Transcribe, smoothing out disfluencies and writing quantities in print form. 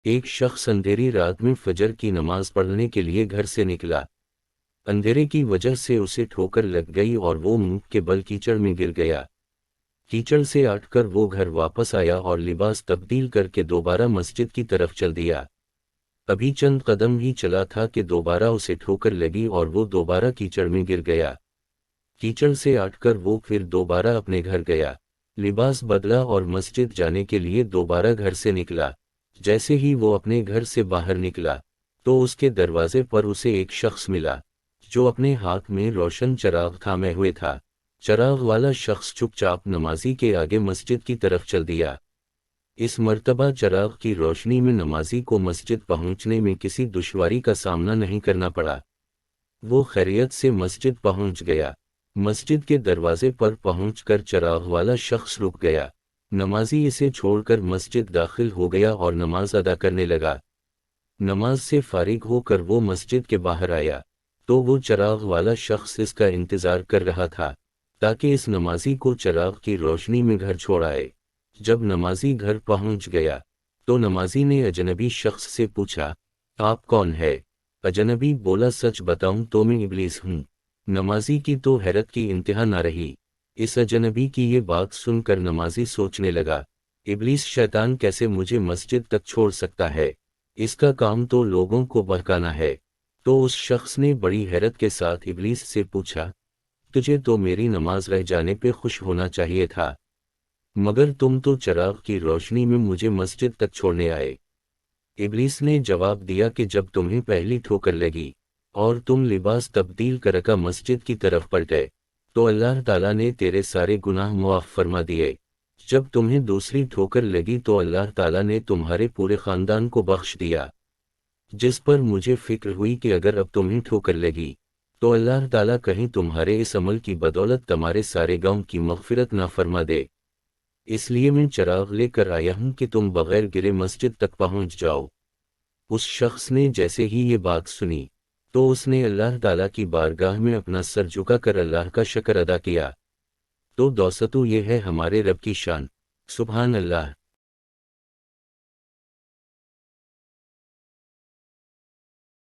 ایک شخص اندھیری رات میں فجر کی نماز پڑھنے کے لیے گھر سے نکلا۔ اندھیرے کی وجہ سے اسے ٹھوکر لگ گئی اور وہ منہ کے بل کیچڑ میں گر گیا۔ کیچڑ سے اٹھ کر وہ گھر واپس آیا اور لباس تبدیل کر کے دوبارہ مسجد کی طرف چل دیا۔ ابھی چند قدم ہی چلا تھا کہ دوبارہ اسے ٹھوکر لگی اور وہ دوبارہ کیچڑ میں گر گیا۔ کیچڑ سے اٹھ کر وہ پھر دوبارہ اپنے گھر گیا، لباس بدلا اور مسجد جانے کے لیے دوبارہ گھر سے نکلا۔ جیسے ہی وہ اپنے گھر سے باہر نکلا تو اس کے دروازے پر اسے ایک شخص ملا جو اپنے ہاتھ میں روشن چراغ تھامے ہوئے تھا۔ چراغ والا شخص چپ چاپ نمازی کے آگے مسجد کی طرف چل دیا۔ اس مرتبہ چراغ کی روشنی میں نمازی کو مسجد پہنچنے میں کسی دشواری کا سامنا نہیں کرنا پڑا۔ وہ خیریت سے مسجد پہنچ گیا۔ مسجد کے دروازے پر پہنچ کر چراغ والا شخص رک گیا۔ نمازی اسے چھوڑ کر مسجد داخل ہو گیا اور نماز ادا کرنے لگا۔ نماز سے فارغ ہو کر وہ مسجد کے باہر آیا تو وہ چراغ والا شخص اس کا انتظار کر رہا تھا تاکہ اس نمازی کو چراغ کی روشنی میں گھر چھوڑ آئے۔ جب نمازی گھر پہنچ گیا تو نمازی نے اجنبی شخص سے پوچھا، آپ کون ہے؟ اجنبی بولا، سچ بتاؤں تو میں ابلیس ہوں۔ نمازی کی تو حیرت کی انتہا نہ رہی۔ اس اجنبی کی یہ بات سن کر نمازی سوچنے لگا، ابلیس شیطان کیسے مجھے مسجد تک چھوڑ سکتا ہے؟ اس کا کام تو لوگوں کو بہکانا ہے۔ تو اس شخص نے بڑی حیرت کے ساتھ ابلیس سے پوچھا، تجھے تو میری نماز رہ جانے پہ خوش ہونا چاہیے تھا، مگر تم تو چراغ کی روشنی میں مجھے مسجد تک چھوڑنے آئے۔ ابلیس نے جواب دیا کہ جب تمہیں پہلی ٹھوکر لگی اور تم لباس تبدیل کر کے مسجد کی طرف پلٹے تو اللہ تعالیٰ نے تیرے سارے گناہ معاف فرما دیے۔ جب تمہیں دوسری ٹھوکر لگی تو اللہ تعالیٰ نے تمہارے پورے خاندان کو بخش دیا، جس پر مجھے فکر ہوئی کہ اگر اب تمہیں ٹھوکر لگی تو اللہ تعالیٰ کہیں تمہارے اس عمل کی بدولت تمہارے سارے گناہوں کی مغفرت نہ فرما دے، اس لیے میں چراغ لے کر آیا ہوں کہ تم بغیر گرے مسجد تک پہنچ جاؤ۔ اس شخص نے جیسے ہی یہ بات سنی تو اس نے اللہ تعالیٰ کی بارگاہ میں اپنا سر جھکا کر اللہ کا شکر ادا کیا۔ تو دوستو، یہ ہے ہمارے رب کی شان۔ سبحان اللہ۔